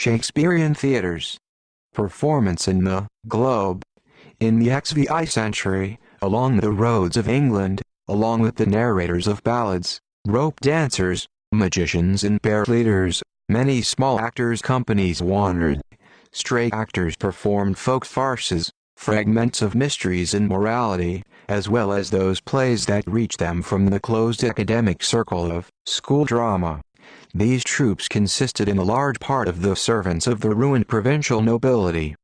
Shakespearean theaters. Performance in the globe. In the XVI century, along the roads of England, along with the narrators of ballads, rope dancers, magicians and bear leaders, many small actors' companies wandered. Stray actors performed folk farces, fragments of mysteries and morality, as well as those plays that reached them from the closed academic circle of school drama. These troupes consisted in a large part of the servants of the ruined provincial nobility.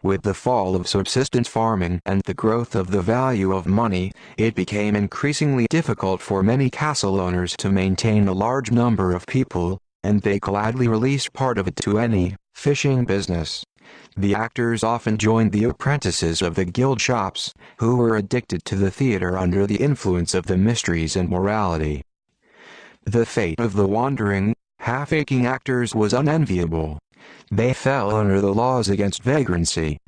With the fall of subsistence farming and the growth of the value of money, it became increasingly difficult for many castle owners to maintain a large number of people, and they gladly released part of it to any fishing business. The actors often joined the apprentices of the guild shops, who were addicted to the theater under the influence of the mysteries and morality. The fate of the wandering, half-aching actors was unenviable. They fell under the laws against vagrancy.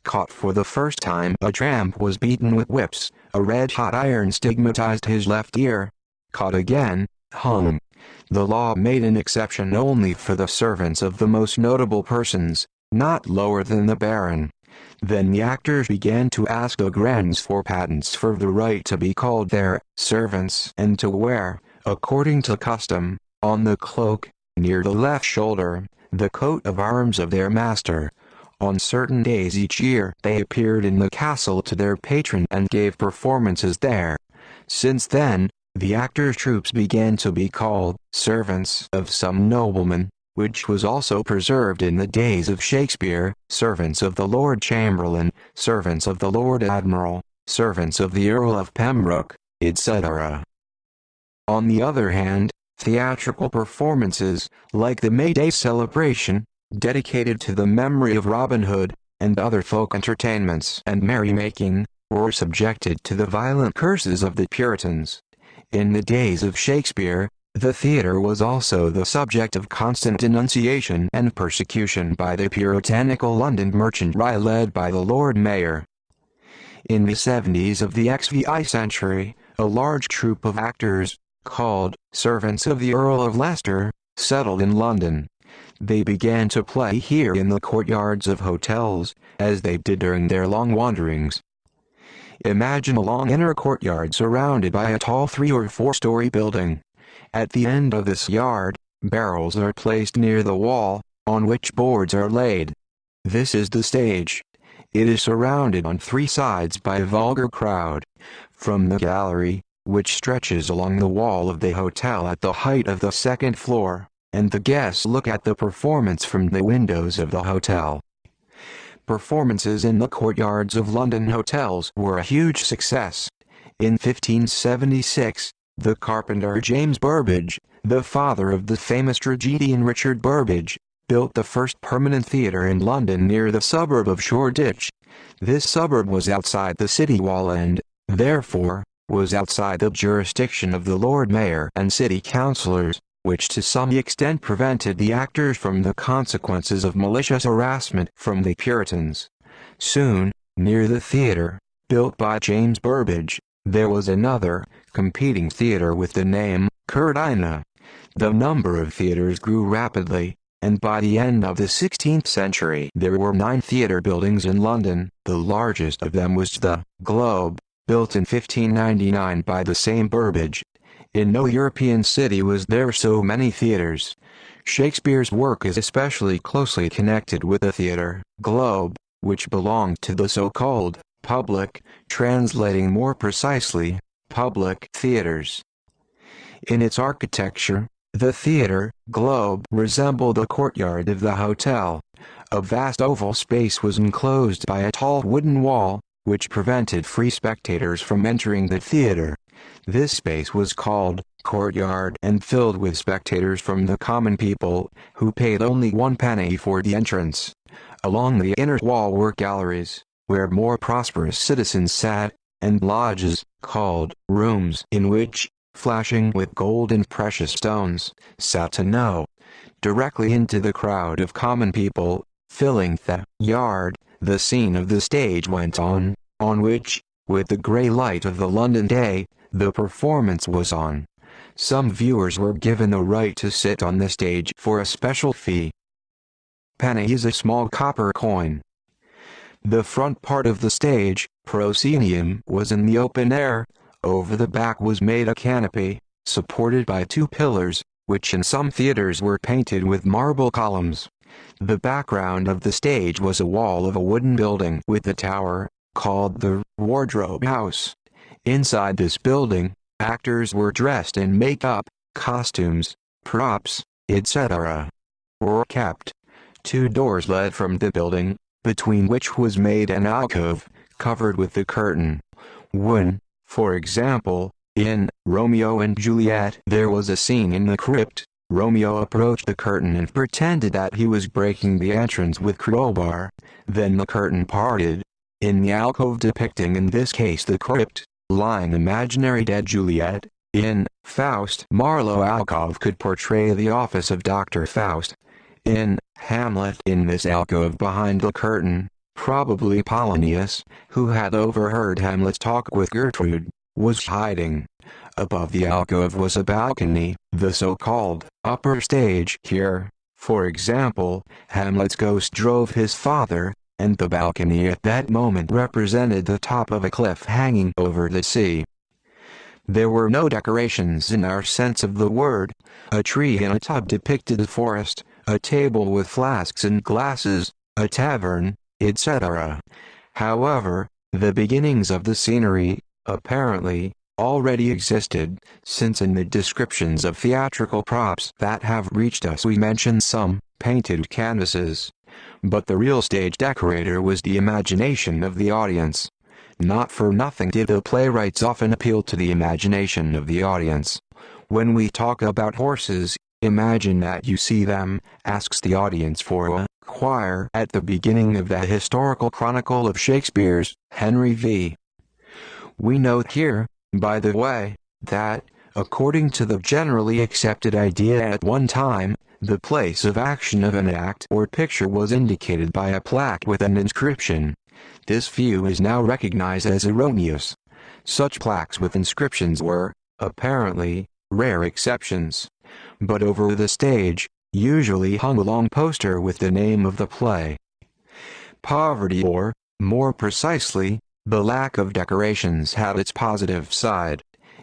Caught for the first time, a tramp was beaten with whips, a red-hot iron stigmatized his left ear. Caught again, hung. The law made an exception only for the servants of the most notable persons, not lower than the baron. Then the actors began to ask the grands for patents for the right to be called their servants and to wear, according to custom, on the cloak, near the left shoulder, the coat of arms of their master. On certain days each year they appeared in the castle to their patron and gave performances there. Since then, the actors' troupes began to be called servants of some nobleman, which was also preserved in the days of Shakespeare, servants of the Lord Chamberlain, servants of the Lord Admiral, servants of the Earl of Pembroke, etc. On the other hand, theatrical performances, like the May Day celebration, dedicated to the memory of Robin Hood, and other folk entertainments and merrymaking, were subjected to the violent curses of the Puritans. In the days of Shakespeare, the theater was also the subject of constant denunciation and persecution by the puritanical London merchantry led by the Lord Mayor. In the 70s of the XVI century, a large troupe of actors, called servants of the Earl of Leicester, settled in London. They began to play here in the courtyards of hotels, as they did during their long wanderings. Imagine a long inner courtyard surrounded by a tall 3- or 4-story building. At the end of this yard, barrels are placed near the wall, on which boards are laid. This is the stage. It is surrounded on 3 sides by a vulgar crowd. From the gallery, which stretches along the wall of the hotel at the height of the 2nd floor, and the guests look at the performance from the windows of the hotel. Performances in the courtyards of London hotels were a huge success. In 1576, the carpenter James Burbage, the father of the famous tragedian Richard Burbage, built the first permanent theatre in London near the suburb of Shoreditch. This suburb was outside the city wall and, therefore, was outside the jurisdiction of the Lord Mayor and city councillors, which to some extent prevented the actors from the consequences of malicious harassment from the Puritans. Soon, near the theatre, built by James Burbage, there was another, competing theatre with the name, Curdina. The number of theatres grew rapidly, and by the end of the 16th century there were 9 theatre buildings in London. The largest of them was the Globe, built in 1599 by the same Burbage. In no European city was there so many theatres. Shakespeare's work is especially closely connected with the theatre Globe, which belonged to the so-called public, translating more precisely, public theatres. In its architecture, the theatre Globe resembled the courtyard of the hotel. A vast oval space was enclosed by a tall wooden wall, which prevented free spectators from entering the theatre. This space was called courtyard and filled with spectators from the common people, who paid only 1 penny for the entrance. Along the inner wall were galleries, where more prosperous citizens sat, and lodges, called rooms, in which, flashing with gold and precious stones, sat directly into the crowd of common people, filling the yard. The scene of the stage went on which, with the grey light of the London day, the performance was on. Some viewers were given the right to sit on the stage for a special fee. Penny is a small copper coin. The front part of the stage, proscenium, was in the open air. Over the back was made a canopy, supported by two pillars, which in some theaters were painted with marble columns. The background of the stage was a wall of a wooden building with a tower, called the Wardrobe House. Inside this building, actors were dressed in makeup, costumes, props, etc. were kept. Two doors led from the building, between which was made an alcove, covered with a curtain. When, for example, in Romeo and Juliet there was a scene in the crypt, Romeo approached the curtain and pretended that he was breaking the entrance with crowbar. Then the curtain parted. In the alcove depicting in this case the crypt, lying imaginary dead Juliet, in Faust Marlowe alcove could portray the office of Dr. Faust. In Hamlet, in this alcove behind the curtain, probably Polonius, who had overheard Hamlet's talk with Gertrude, was hiding. Above the alcove was a balcony, the so-called upper stage. Here, for example, Hamlet's ghost drove his father, and the balcony at that moment represented the top of a cliff hanging over the sea. There were no decorations in our sense of the word. A tree in a tub depicted a forest, a table with flasks and glasses, a tavern, etc. However, the beginnings of the scenery, apparently, already existed, since in the descriptions of theatrical props that have reached us we mention some painted canvases. But the real stage decorator was the imagination of the audience. Not for nothing did the playwrights often appeal to the imagination of the audience. When we talk about horses, imagine that you see them, asks the audience for a choir at the beginning of the historical chronicle of Shakespeare's Henry V. We note here, by the way, that, according to the generally accepted idea at one time, the place of action of an act or picture was indicated by a plaque with an inscription. This view is now recognized as erroneous. Such plaques with inscriptions were, apparently, rare exceptions. But over the stage, usually hung a long poster with the name of the play. Poverty, or, more precisely, the lack of decorations, had its positive side.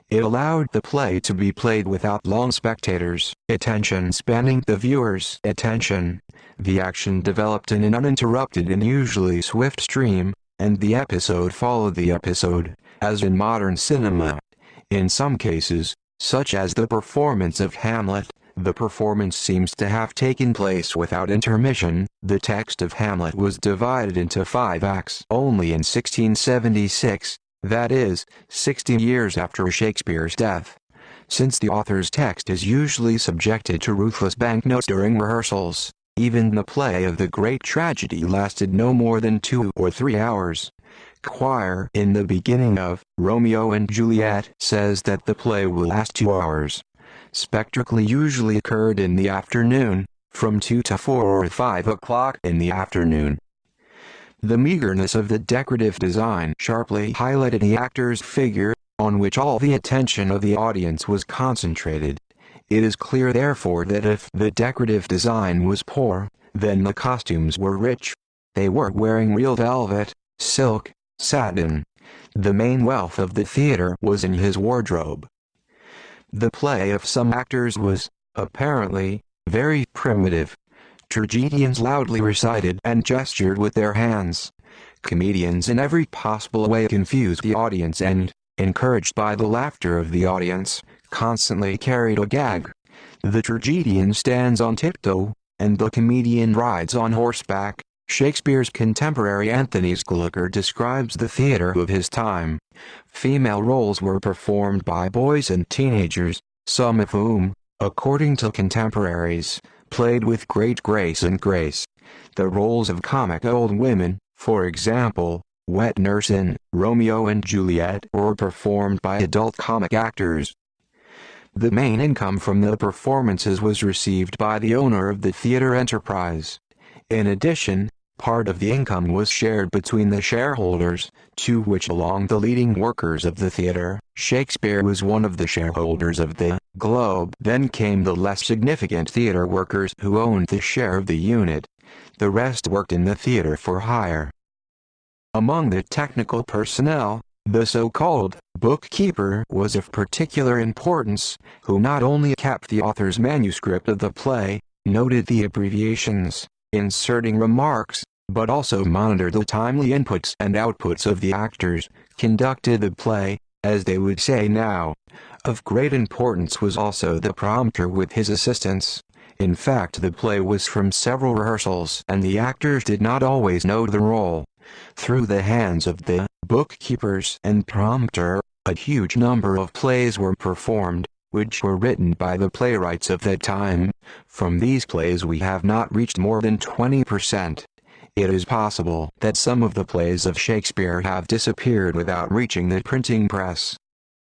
It allowed the play to be played without long spectators' attention spanning the viewer's attention. The action developed in an uninterrupted and usually swift stream, and the episode followed the episode, as in modern cinema. In some cases, such as the performance of Hamlet, the performance seems to have taken place without intermission. The text of Hamlet was divided into 5 acts only in 1676. That is, 60 years after Shakespeare's death. Since the author's text is usually subjected to ruthless banknotes during rehearsals, even the play of the great tragedy lasted no more than 2 or 3 hours. Quire, in the beginning of Romeo and Juliet, says that the play will last 2 hours. Spectacle usually occurred in the afternoon, from 2 to 4 or 5 o'clock in the afternoon. The meagerness of the decorative design sharply highlighted the actor's figure, on which all the attention of the audience was concentrated. It is clear therefore that if the decorative design was poor, then the costumes were rich. They were wearing real velvet, silk, satin. The main wealth of the theater was in his wardrobe. The play of some actors was, apparently, very primitive. Tragedians loudly recited and gestured with their hands. Comedians in every possible way confused the audience and, encouraged by the laughter of the audience, constantly carried a gag. The tragedian stands on tiptoe, and the comedian rides on horseback. Shakespeare's contemporary Anthony Scaliger describes the theater of his time. Female roles were performed by boys and teenagers, some of whom, according to contemporaries, played with great grace and grace. The roles of comic old women, for example, wet nurse in Romeo and Juliet, were performed by adult comic actors. The main income from the performances was received by the owner of the theater enterprise. In addition, part of the income was shared between the shareholders, to which belonged the leading workers of the theater. Shakespeare was one of the shareholders of the Globe. Then came the less significant theater workers who owned the share of the unit. The rest worked in the theater for hire. Among the technical personnel, the so-called bookkeeper was of particular importance, who not only kept the author's manuscript of the play, noted the abbreviations, inserting remarks, but also monitored the timely inputs and outputs of the actors, conducted the play, as they would say now. Of great importance was also the prompter with his assistants. In fact, the play was from several rehearsals and the actors did not always know the role. Through the hands of the bookkeepers and prompter, a huge number of plays were performed, which were written by the playwrights of that time. From these plays we have not reached more than 20%. It is possible that some of the plays of Shakespeare have disappeared without reaching the printing press.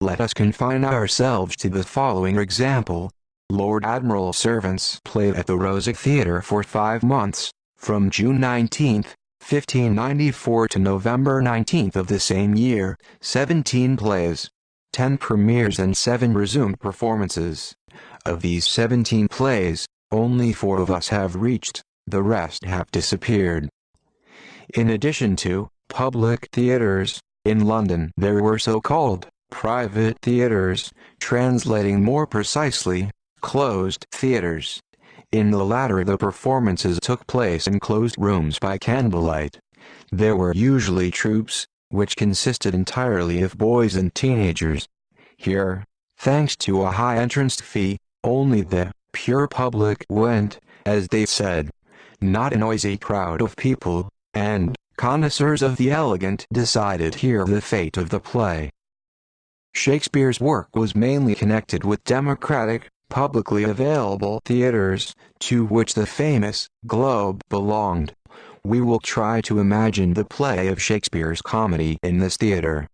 Let us confine ourselves to the following example. Lord Admiral's Servants played at the Rosy Theatre for 5 months, from June 19, 1594 to November 19 of the same year, 17 plays, 10 premieres and 7 resumed performances. Of these 17 plays, only 4 of us have reached, the rest have disappeared. In addition to public theatres, in London there were so-called private theatres, translating more precisely, closed theatres. In the latter the performances took place in closed rooms by candlelight. There were usually troupes, which consisted entirely of boys and teenagers. Here, thanks to a high entrance fee, only the pure public went, as they said. Not a noisy crowd of people, and connoisseurs of the elegant decided here the fate of the play. Shakespeare's work was mainly connected with democratic, publicly available theaters, to which the famous Globe belonged. We will try to imagine the play of Shakespeare's comedy in this theater.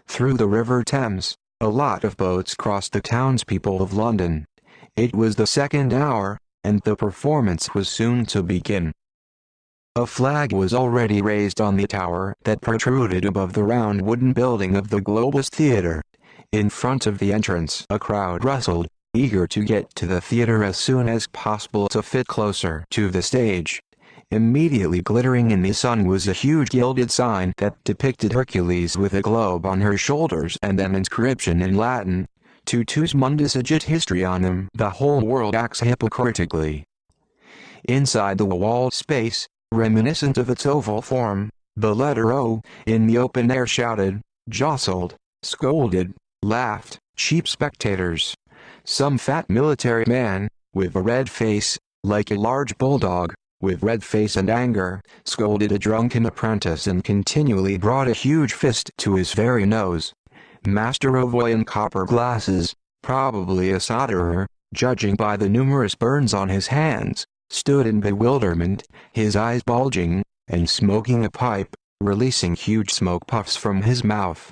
Through the River Thames, a lot of boats crossed the townspeople of London. It was the second hour, and the performance was soon to begin. A flag was already raised on the tower that protruded above the round wooden building of the Globus Theatre. In front of the entrance a crowd rustled, eager to get to the theater as soon as possible to fit closer to the stage. Immediately glittering in the sun was a huge gilded sign that depicted Hercules with a globe on her shoulders and an inscription in Latin, Tutus mundus agit histrionem, the whole world acts hypocritically. Inside the walled space, reminiscent of its oval form, the letter O, in the open air shouted, jostled, scolded, laughed, cheap spectators. Some fat military man, with a red face, like a large bulldog, with red face and anger, scolded a drunken apprentice and continually brought a huge fist to his very nose. Master Ovoy in copper glasses, probably a solderer, judging by the numerous burns on his hands, stood in bewilderment, his eyes bulging, and smoking a pipe, releasing huge smoke puffs from his mouth.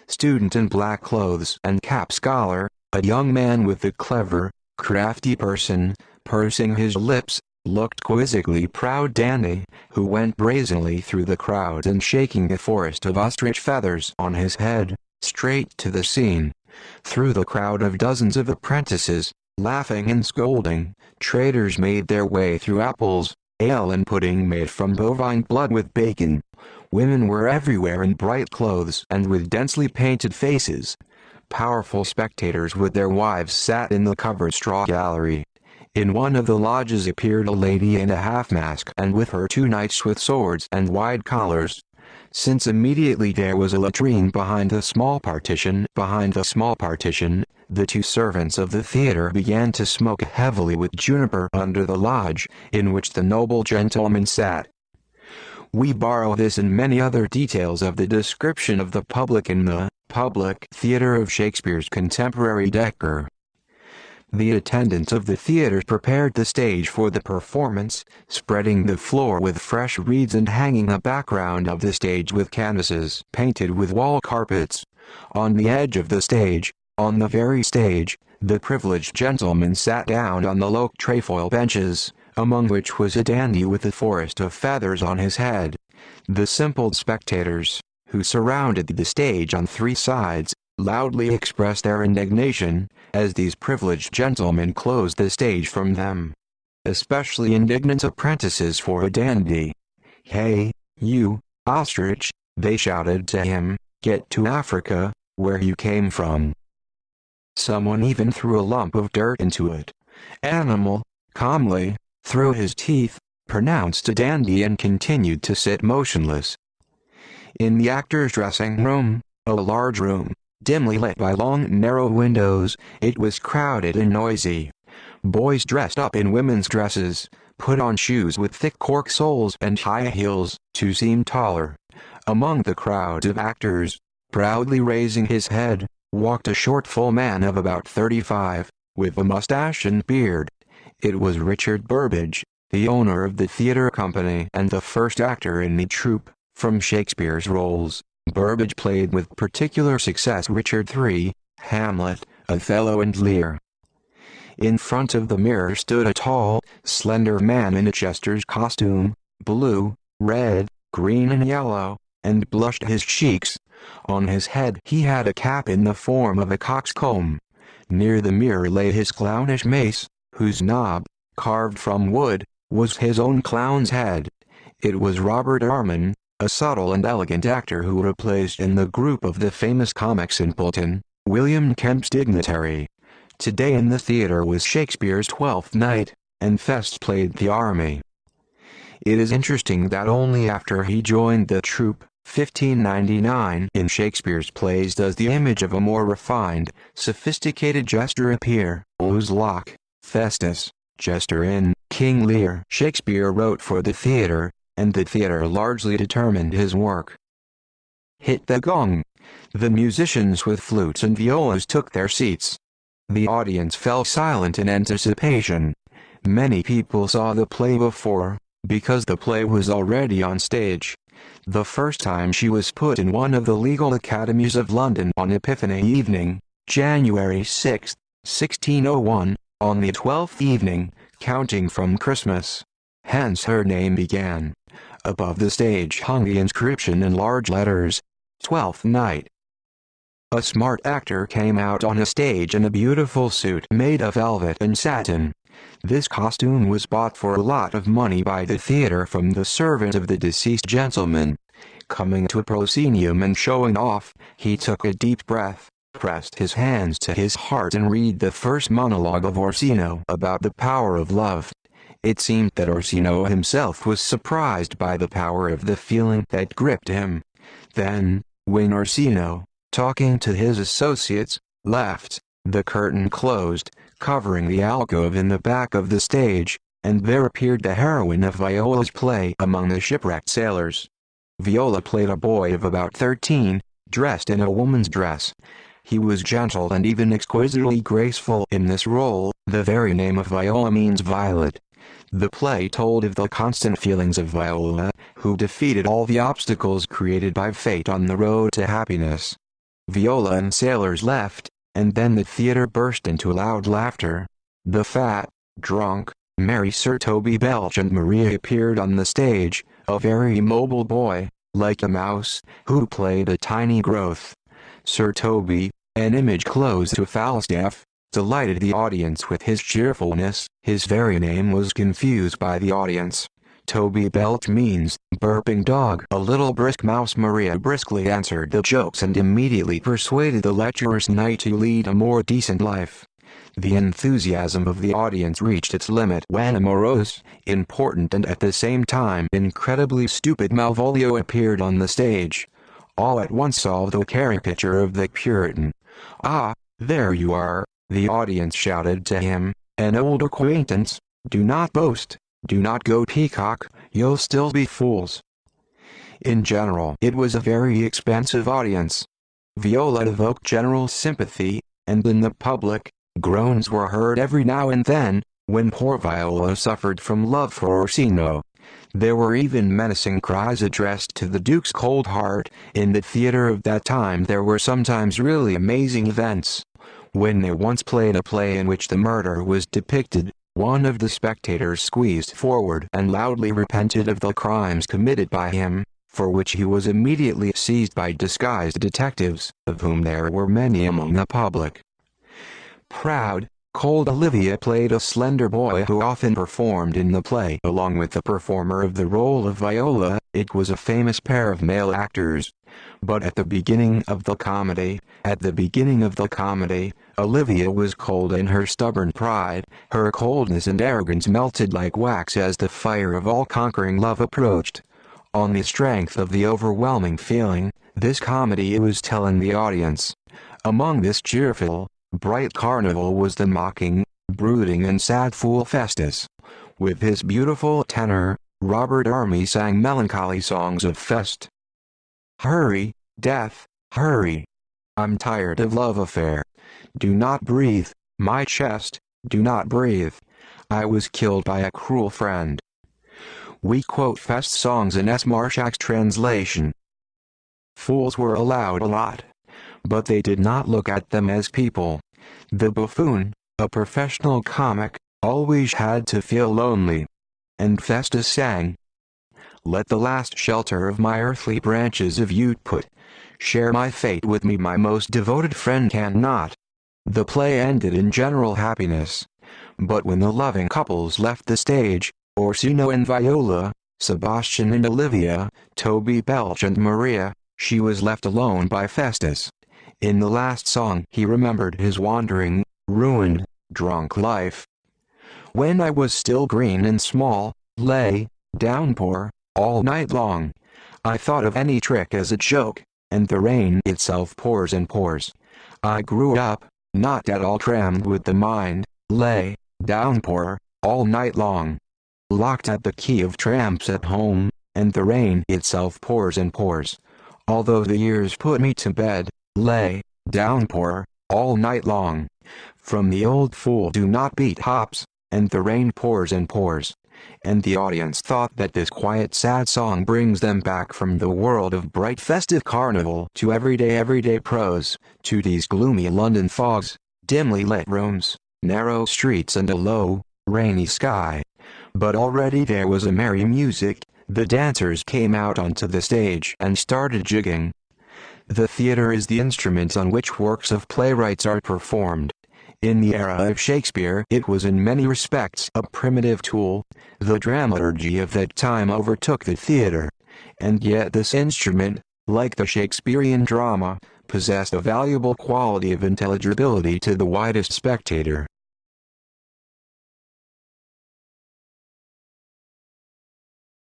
Student in black clothes and cap scholar, a young man with a clever, crafty person, pursing his lips, looked quizzically proud Danny, who went brazenly through the crowd and shaking a forest of ostrich feathers on his head, straight to the scene. Through the crowd of dozens of apprentices, laughing and scolding, traders made their way through apples, ale and pudding made from bovine blood with bacon. Women were everywhere in bright clothes and with densely painted faces. Powerful spectators with their wives sat in the covered straw gallery. In one of the lodges appeared a lady in a half-mask and with her 2 knights with swords and wide collars. Since immediately there was a latrine behind the small partition, the 2 servants of the theater began to smoke heavily with juniper under the lodge, in which the noble gentleman sat. We borrow this and many other details of the description of the public in the public theater of Shakespeare's contemporary Dekker. The attendants of the theater prepared the stage for the performance, spreading the floor with fresh reeds and hanging the background of the stage with canvases painted with wall carpets. On the edge of the stage, on the very stage, the privileged gentleman sat down on the low trefoil benches, among which was a dandy with a forest of feathers on his head. The simple spectators, who surrounded the stage on 3 sides, loudly expressed their indignation, as these privileged gentlemen closed the stage from them. especially indignant apprentices for a dandy. "Hey, you, ostrich," they shouted to him, "get to Africa, where you came from." Someone even threw a lump of dirt into it. Animal, calmly, through his teeth, pronounced a dandy and continued to sit motionless. In the actor's dressing room, a large room, dimly lit by long narrow windows, it was crowded and noisy. Boys dressed up in women's dresses, put on shoes with thick cork soles and high heels, to seem taller. Among the crowd of actors, proudly raising his head, walked a short full man of about 35, with a mustache and beard. It was Richard Burbage, the owner of the theater company and the first actor in the troupe. From Shakespeare's roles, Burbage played with particular success Richard III, Hamlet, Othello and Lear. In front of the mirror stood a tall, slender man in a jester's costume, blue, red, green and yellow, and blushed his cheeks. On his head he had a cap in the form of a coxcomb. Near the mirror lay his clownish mace, whose knob, carved from wood, was his own clown's head. It was Robert Armin, a subtle and elegant actor who replaced in the group of the famous comic simpleton, William Kemp's dignitary. Today in the theater was Shakespeare's Twelfth Night, and Fest played the army. It is interesting that only after he joined the troupe, 1599, in Shakespeare's plays does the image of a more refined, sophisticated jester appear, whose Locke, Festus, jester in King Lear. Shakespeare wrote for the theater, and the theater largely determined his work. Hit the gong. The musicians with flutes and violas took their seats. The audience fell silent in anticipation. Many people saw the play before, because the play was already on stage. The first time she was put in one of the legal academies of London on Epiphany evening, January 6, 1601, on the 12th evening, counting from Christmas. Hence her name began. Above the stage hung the inscription in large letters, "Twelfth Night." A smart actor came out on a stage in a beautiful suit made of velvet and satin. This costume was bought for a lot of money by the theater from the servant of the deceased gentleman. Coming to a proscenium and showing off, he took a deep breath, pressed his hands to his heart and read the first monologue of Orsino about the power of love. It seemed that Orsino himself was surprised by the power of the feeling that gripped him. Then, when Orsino, talking to his associates, left, the curtain closed, covering the alcove in the back of the stage, and there appeared the heroine of Viola's play among the shipwrecked sailors. Viola played a boy of about 13, dressed in a woman's dress. He was gentle and even exquisitely graceful in this role. The very name of Viola means violet. The play told of the constant feelings of Viola, who defeated all the obstacles created by fate on the road to happiness. Viola and sailors left, and then the theater burst into loud laughter. The fat, drunk, merry Sir Toby Belch and Maria appeared on the stage, a very mobile boy, like a mouse, who played a tiny growth. Sir Toby, an image close to Falstaff, delighted the audience with his cheerfulness. His very name was confused by the audience. Toby Belch means burping dog. A little brisk mouse. Maria briskly answered the jokes and immediately persuaded the lecherous knight to lead a more decent life. The enthusiasm of the audience reached its limit when a morose, important and at the same time incredibly stupid Malvolio appeared on the stage. All at once saw the caricature of the Puritan. "Ah, there you are," the audience shouted to him, "an old acquaintance. Do not boast, do not go peacock, you'll still be fools." In general, it was a very expensive audience. Viola evoked general sympathy, and in the public, groans were heard every now and then, when poor Viola suffered from love for Orsino. There were even menacing cries addressed to the Duke's cold heart. In the theater of that time there were sometimes really amazing events. When they once played a play in which the murder was depicted, one of the spectators squeezed forward and loudly repented of the crimes committed by him, for which he was immediately seized by disguised detectives, of whom there were many among the public. Proud, Cold Olivia played a slender boy who often performed in the play along with the performer of the role of Viola. It was a famous pair of male actors. But at the beginning of the comedy, Olivia was cold in her stubborn pride. Her coldness and arrogance melted like wax as the fire of all-conquering love approached. On the strength of the overwhelming feeling, this comedy was telling the audience. Among this cheerful, bright carnival was the mocking, brooding and sad fool Festus. With his beautiful tenor, Robert Army sang melancholy songs of Fest. Hurry, death, hurry. I'm tired of love affair. Do not breathe, my chest, do not breathe. I was killed by a cruel friend. We quote Fest songs in S. Marshak's translation. Fools were allowed a lot, but they did not look at them as people. The buffoon, a professional comic, always had to feel lonely. And Festus sang, "Let the last shelter of my earthly branches of yew put. Share my fate with me, my most devoted friend cannot." The play ended in general happiness. But when the loving couples left the stage, Orsino and Viola, Sebastian and Olivia, Toby Belch and Maria, she was left alone by Festus. In the last song he remembered his wandering, ruined, drunk life. When I was still green and small, lay, downpour, all night long. I thought of any trick as a joke, and the rain itself pours and pours. I grew up, not at all crammed with the mind, lay, downpour, all night long. Locked at the key of tramps at home, and the rain itself pours and pours. Although the years put me to bed, lay, downpour, all night long. From the old fool do not beat hops, and the rain pours and pours. And the audience thought that this quiet sad song brings them back from the world of bright festive carnival to everyday prose, to these gloomy London fogs, dimly lit rooms, narrow streets and a low, rainy sky. But already there was a merry music. The dancers came out onto the stage and started jigging. The theater is the instrument on which works of playwrights are performed. In the era of Shakespeare it was in many respects a primitive tool. The dramaturgy of that time overtook the theater. And yet this instrument, like the Shakespearean drama, possessed a valuable quality of intelligibility to the widest spectator.